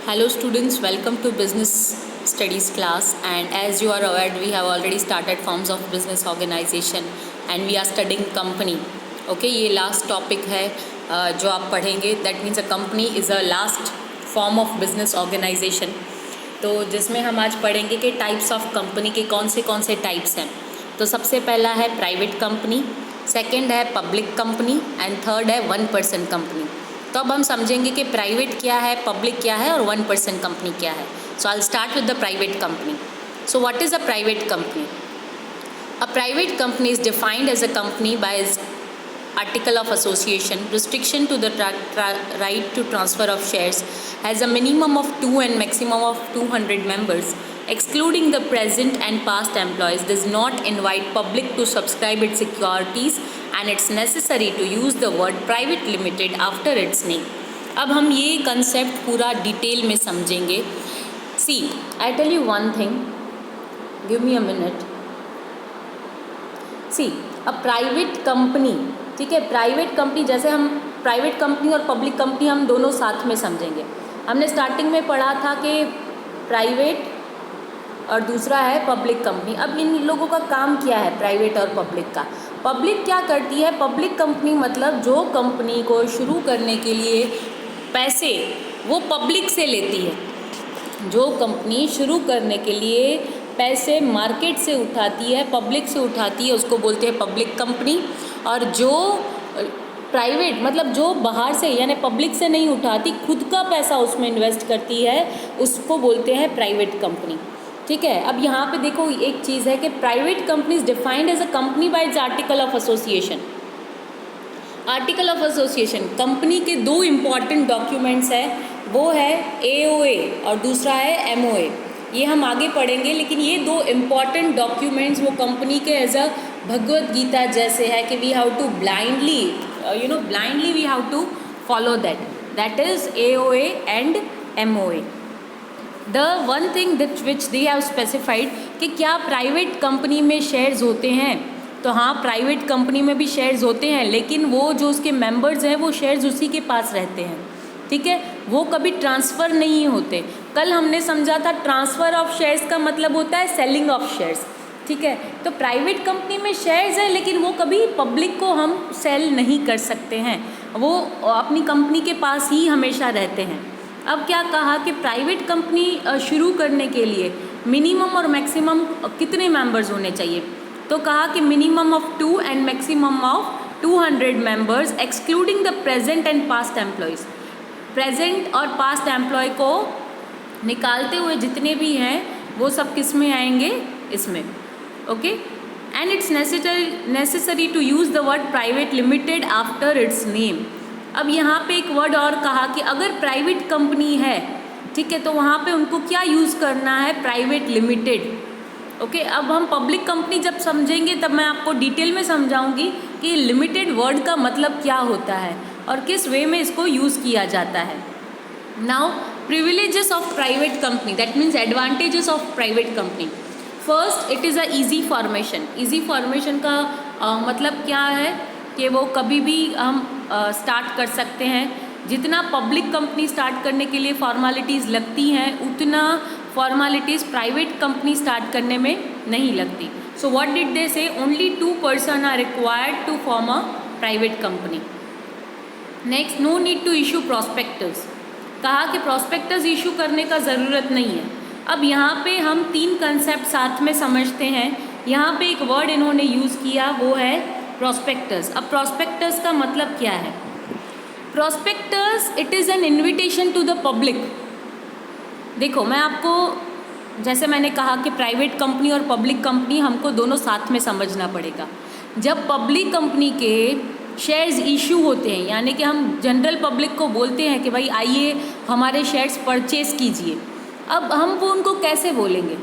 Hello students, welcome to business studies class, and as you are aware we have already started forms of business organization and we are studying company. Okay, ये last topic है जो आप पढ़ेंगे. That means a company is a last form of business organization. तो जिसमें हम आज पढ़ेंगे कि टाइप्स ऑफ कंपनी के कौन से टाइप्स हैं. तो सबसे पहला है प्राइवेट कंपनी, सेकंड है पब्लिक कंपनी एंड थर्ड है 1% कंपनी. तो अब हम समझेंगे कि प्राइवेट क्या है, पब्लिक क्या है और 1% कंपनी क्या है. So I will start with the private company. So what is a private company? A private company is defined as a company by is article of association, restriction to the right to transfer of shares, has a minimum of 2 and maximum of 200 members, excluding the present and past employees, does not invite public to subscribe its securities, and it's necessary to use the word private limited after its name. अब हम ये concept पूरा detail में समझेंगे. See I tell you one thing, give me a minute. See a private company, ठीक है, private company, जैसे हम प्राइवेट कंपनी और पब्लिक कंपनी हम दोनों साथ में समझेंगे. हमने स्टार्टिंग में पढ़ा था कि प्राइवेट और दूसरा है पब्लिक कंपनी. अब इन लोगों का काम क्या है, प्राइवेट और पब्लिक का? पब्लिक क्या करती है? पब्लिक कंपनी मतलब जो कंपनी को शुरू करने के लिए पैसे वो पब्लिक से लेती है. जो कंपनी शुरू करने के लिए पैसे मार्केट से उठाती है, पब्लिक से उठाती है, उसको बोलते हैं पब्लिक कंपनी. और जो प्राइवेट मतलब जो बाहर से यानी पब्लिक से नहीं उठाती, खुद का पैसा उसमें इन्वेस्ट करती है, उसको बोलते हैं प्राइवेट कंपनी. ठीक है. अब यहाँ पे देखो एक चीज़ है कि private company is defined as a company by its article of association. Article of association company के दो इम्पॉर्टेंट डॉक्यूमेंट्स है, वो है AOA और दूसरा है MOA. ये हम आगे पढ़ेंगे, लेकिन ये दो इम्पॉर्टेंट डॉक्यूमेंट्स वो कंपनी के एज अ भगवद गीता जैसे है कि we have to blindly we have to follow that is AOA and MOA. The one thing which they have specified कि क्या प्राइवेट कंपनी में शेयर्स होते हैं. तो हाँ, प्राइवेट कंपनी में भी शेयर्स होते हैं, लेकिन वो जो उसके मेंबर्स हैं वो शेयर्स उसी के पास रहते हैं. ठीक है, वो कभी ट्रांसफ़र नहीं होते. कल हमने समझा था ट्रांसफ़र ऑफ शेयर्स का मतलब होता है सेलिंग ऑफ शेयर्स. ठीक है, तो प्राइवेट कंपनी में शेयर्स हैं, लेकिन वो कभी पब्लिक को हम सेल नहीं कर सकते हैं, वो अपनी कंपनी के पास ही हमेशा रहते हैं. अब क्या कहा कि प्राइवेट कंपनी शुरू करने के लिए मिनिमम और मैक्सिमम कितने मेंबर्स होने चाहिए. तो कहा कि minimum of 2 and maximum of 200 members, excluding the present and past employees. Present और पास्ट एम्प्लॉय को निकालते हुए जितने भी हैं वो सब किस में आएंगे, इसमें. Okay, and it's necessary to use the word private limited after its name. अब यहाँ पे एक वर्ड और कहा कि अगर प्राइवेट कंपनी है, ठीक है, तो वहाँ पे उनको क्या यूज़ करना है, प्राइवेट लिमिटेड. ओके, अब हम पब्लिक कंपनी जब समझेंगे तब मैं आपको डिटेल में समझाऊंगी कि लिमिटेड वर्ड का मतलब क्या होता है और किस वे में इसको यूज़ किया जाता है. Now privileges of private company, that means advantages of private company. First, it is a easy formation. Easy formation का मतलब क्या है कि वो कभी भी हम स्टार्ट कर सकते हैं. जितना पब्लिक कंपनी स्टार्ट करने के लिए फॉर्मेलिटीज़ लगती हैं, उतना फॉर्मेलिटीज़ प्राइवेट कंपनी स्टार्ट करने में नहीं लगती. So what did they say, only 2 person are required to form a private company. Next, no need to issue prospectus. कहा कि प्रॉस्पेक्टस इशू करने का ज़रूरत नहीं है. अब यहाँ पे हम 3 कंसेप्ट साथ में समझते हैं. यहाँ पे एक वर्ड इन्होंने यूज़ किया, वो है प्रॉस्पेक्टस. अब प्रॉस्पेक्टस का मतलब क्या है? Prospectus it is an invitation to the public. देखो, मैं आपको, जैसे मैंने कहा कि प्राइवेट कंपनी और पब्लिक कंपनी हमको दोनों साथ में समझना पड़ेगा. जब पब्लिक कंपनी के शेयर्स इशू होते हैं, यानी कि हम जनरल पब्लिक को बोलते हैं कि भाई आइए हमारे शेयर्स परचेज़ कीजिए. अब हम वो उनको कैसे बोलेंगे?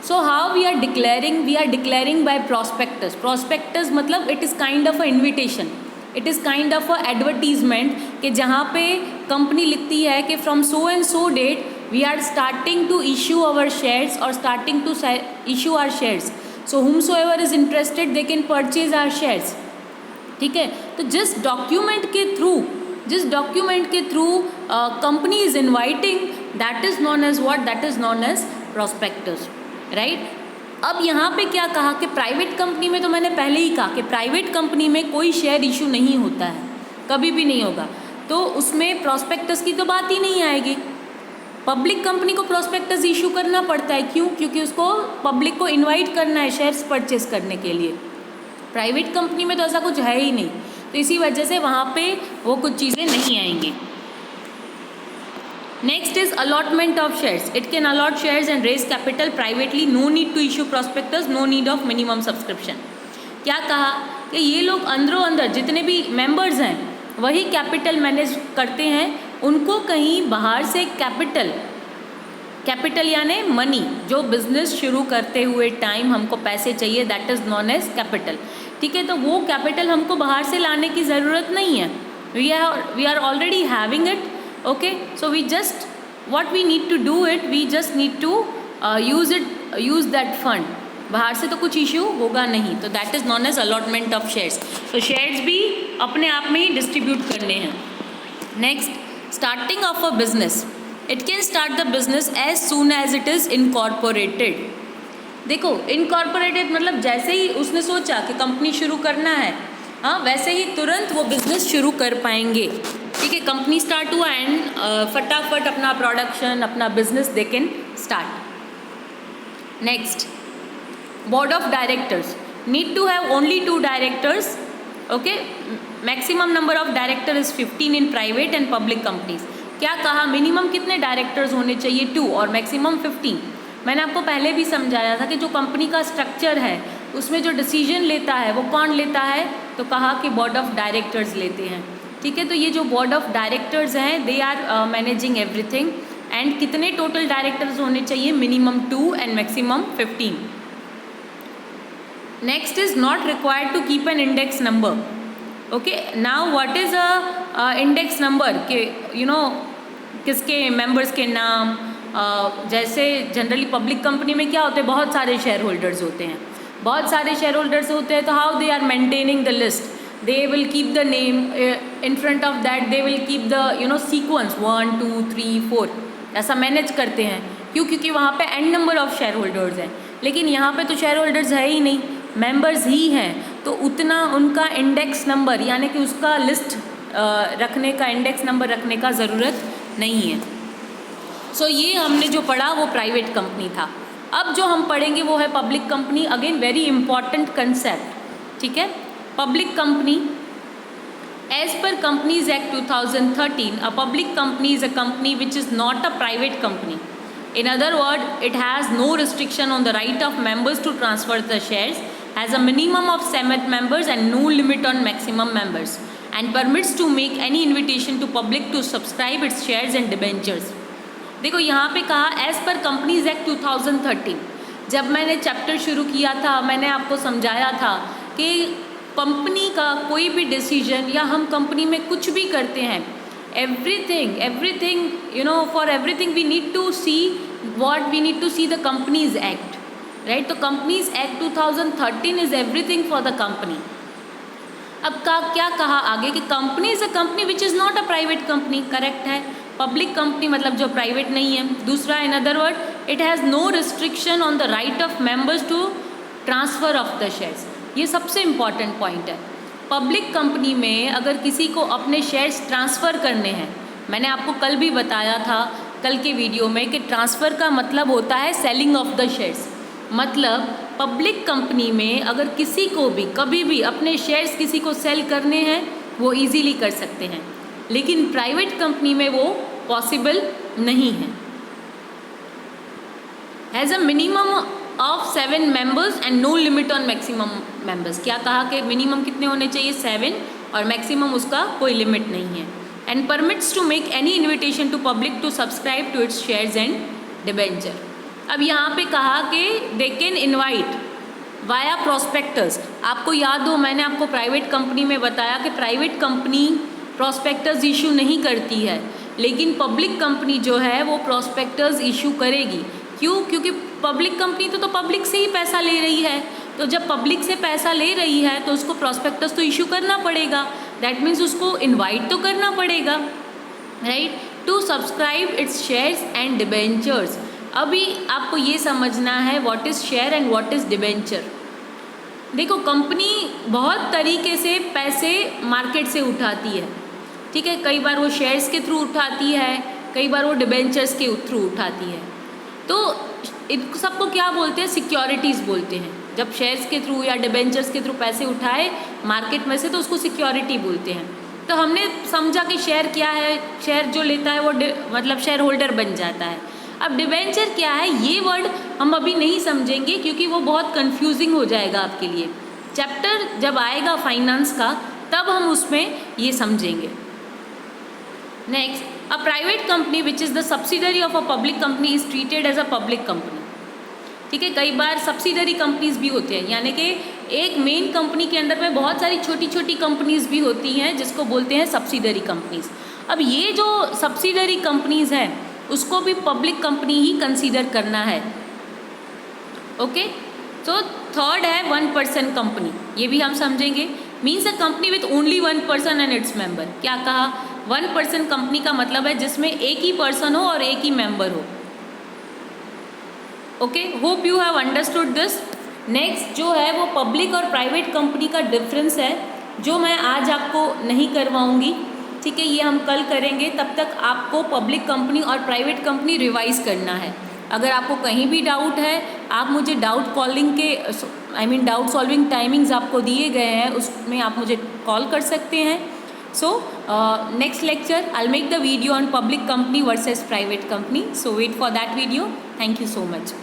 So how we are declaring by prospectus. Prospectus मतलब it is kind of a invitation, it is kind of a advertisement, कि जहाँ पे कंपनी लिखती है कि from so and so date we are starting to issue our shares और starting to issue our shares. So whomsoever is interested they can purchase our shares. ठीक है, तो जिस डॉक्यूमेंट के through company is inviting, that is known as what? That is known as prospectus, right? अब यहाँ पे क्या कहा कि प्राइवेट कंपनी में, तो मैंने पहले ही कहा कि प्राइवेट कंपनी में कोई शेयर इशू नहीं होता है, कभी भी नहीं होगा, तो उसमें प्रॉस्पेक्टस की तो बात ही नहीं आएगी। पब्लिक कंपनी को प्रॉस्पेक्टस इशू करना पड़ता है, क्यों? क्योंकि उसको पब्लिक को इनवाइट करना है शेयर्स परचेस करने के लिए। प्राइवेट कंपनी में तो ऐसा कुछ है ही नहीं, तो इसी वजह से वहाँ पे वो कुछ चीज़ें नहीं आएंगी। Next is allotment of shares. It can allot shares and raise capital privately, no need to issue prospectus, no need of minimum subscription. क्या कहा कि ये लोग अंदरों अंदर जितने भी मेंबर्स हैं वही कैपिटल मैनेज करते हैं, उनको कहीं बाहर से कैपिटल यानी मनी, जो बिजनेस शुरू करते हुए टाइम हमको पैसे चाहिए, that is known as capital. ठीक है, तो वो कैपिटल हमको बाहर से लाने की ज़रूरत नहीं है, we are already having it. Okay, so we just what we need to do it, we just need to use that fund. बाहर से तो कुछ इशू होगा नहीं, तो that is known as allotment of shares. तो शेयर्स भी अपने आप में ही डिस्ट्रीब्यूट करने हैं। Next, starting of a business. It can start the business as soon as it is incorporated. देखो, इनकॉर्पोरेटेड मतलब जैसे ही उसने सोचा कि कंपनी शुरू करना है, हाँ, वैसे ही तुरंत वो बिजनेस शुरू कर पाएंगे। ठीक है, कंपनी स्टार्ट हुआ एंड फटाफट अपना प्रोडक्शन, अपना business they can start. Next, board of directors need to have only 2 directors. Okay, maximum number of director is 15 in private and public companies. क्या कहा, मिनिमम कितने डायरेक्टर्स होने चाहिए? 2 और मैक्सिमम 15। मैंने आपको पहले भी समझाया था कि जो कंपनी का स्ट्रक्चर है उसमें जो डिसीजन लेता है वो कौन लेता है, तो कहा कि बोर्ड ऑफ डायरेक्टर्स लेते हैं। ठीक है, तो ये जो बोर्ड ऑफ डायरेक्टर्स हैं they are managing everything. And कितने टोटल डायरेक्टर्स होने चाहिए? Minimum 2 and maximum 15। Next is not required to keep an index number. Okay, now what is a index number के किसके मेंबर्स के नाम, जैसे जनरली पब्लिक कंपनी में क्या होते हैं, बहुत सारे शेयर होल्डर्स होते हैं, बहुत सारे शेयर होल्डर्स होते हैं, तो how they are maintaining the list, they will keep the name in front of that, they will keep the sequence 1 2 3 4, ऐसा मैनेज करते हैं। क्यों? क्योंकि वहाँ पे an number of shareholders हैं, लेकिन यहाँ पे तो शेयर होल्डर्स है ही नहीं, मेंबर्स ही हैं, तो उतना उनका इंडेक्स नंबर यानी कि उसका लिस्ट रखने का, इंडेक्स नंबर रखने का ज़रूरत नहीं है। सो ये हमने जो पढ़ा वो प्राइवेट कंपनी था। अब जो हम पढ़ेंगे वो है public company. Again very important concept. ठीक है, public company as per companies act 2013, a public company is a company which is not a private company. In other words, it has no restriction on the right of members to transfer the shares, has a minimum of 7 members and no limit on maximum members, and permits to make any invitation to public to subscribe its shares and debentures. देखो यहाँ पे कहा as per companies act 2013। जब मैंने chapter शुरू किया था मैंने आपको समझाया था कि कंपनी का कोई भी डिसीजन या हम कंपनी में कुछ भी करते हैं, everything for everything we need to see the companies act, right? तो companies act 2013 is everything for the company. अब क्या कहा आगे कि company is a company which is not a private company. Correct है, पब्लिक कंपनी मतलब जो private नहीं है। दूसरा, in other word it has no restriction on the right of members to transfer of the shares. ये सबसे important point है। Public company में अगर किसी को अपने शेयर्स ट्रांसफ़र करने हैं, मैंने आपको कल भी बताया था कल के वीडियो में कि ट्रांसफ़र का मतलब होता है सेलिंग ऑफ द शेयर्स। मतलब पब्लिक कंपनी में अगर किसी को भी कभी भी अपने शेयर्स किसी को सेल करने हैं वो इजीली कर सकते हैं, लेकिन प्राइवेट कंपनी में वो पॉसिबल नहीं है। Has a minimum of 7 members and no limit on maximum members. क्या कहा कि मिनिमम कितने होने चाहिए? 7 और मैक्सिमम उसका कोई लिमिट नहीं है। And permits to make any invitation to public to subscribe to its shares and debenture. अब यहाँ पे कहा कि they can invite via prospectus. आपको याद हो मैंने आपको प्राइवेट कंपनी में बताया कि प्राइवेट कंपनी प्रोस्पेक्टस इशू नहीं करती है, लेकिन पब्लिक कंपनी जो है वो प्रोस्पेक्टस इशू करेगी। क्यों? क्योंकि पब्लिक कंपनी तो पब्लिक से ही पैसा ले रही है, तो जब पब्लिक से पैसा ले रही है तो उसको प्रोस्पेक्टस तो इशू करना पड़ेगा। दैट मीन्स उसको इनवाइट तो करना पड़ेगा, right? To subscribe its shares and debentures. अभी आपको ये समझना है what is share and what is debenture. देखो, कंपनी बहुत तरीके से पैसे मार्केट से उठाती है, ठीक है। कई बार वो शेयर्स के थ्रू उठाती है, कई बार वो डिबेंचर्स के थ्रू उठाती है। तो इन सबको क्या बोलते हैं? सिक्योरिटीज़ बोलते हैं। जब शेयर्स के थ्रू या डिबेंचर्स के थ्रू पैसे उठाए मार्केट में से तो उसको सिक्योरिटी बोलते हैं। तो हमने समझा कि शेयर क्या है, शेयर जो लेता है वो मतलब शेयर होल्डर बन जाता है। अब डिबेंचर क्या है, ये वर्ड हम अभी नहीं समझेंगे क्योंकि वो बहुत कंफ्यूजिंग हो जाएगा आपके लिए। चैप्टर जब आएगा फाइनेंस का तब हम उसमें ये समझेंगे। Next, a private company which is the subsidiary of a public company is treated as a public company, ठीक है। कई बार सब्सिडरी कंपनीज भी होते हैं, यानी कि एक मेन कंपनी के अंदर में बहुत सारी छोटी छोटी कंपनीज भी होती हैं जिसको बोलते हैं सब्सिडरी कंपनीज। अब ये जो सब्सिडरी कंपनीज हैं उसको भी पब्लिक कंपनी ही कंसीडर करना है। ओके, तो थर्ड है 1 पर्सन कंपनी, ये भी हम समझेंगे। Means a company with only 1 person and its member. क्या कहा? 1 पर्सन कंपनी का मतलब है जिसमें एक ही पर्सन हो और एक ही मेंबर हो। Okay, hope you have understood this. Next जो है वो पब्लिक और प्राइवेट कंपनी का डिफरेंस है, जो मैं आज आपको नहीं करवाऊंगी, ठीक है। ये हम कल करेंगे। तब तक आपको पब्लिक कंपनी और प्राइवेट कंपनी रिवाइज करना है। अगर आपको कहीं भी डाउट है, आप मुझे डाउट कॉलिंग के डाउट सॉल्विंग टाइमिंग्स आपको दिए गए हैं, उसमें आप मुझे कॉल कर सकते हैं। So next lecture I'll make the video on public company versus private company, so wait for that video. Thank you so much.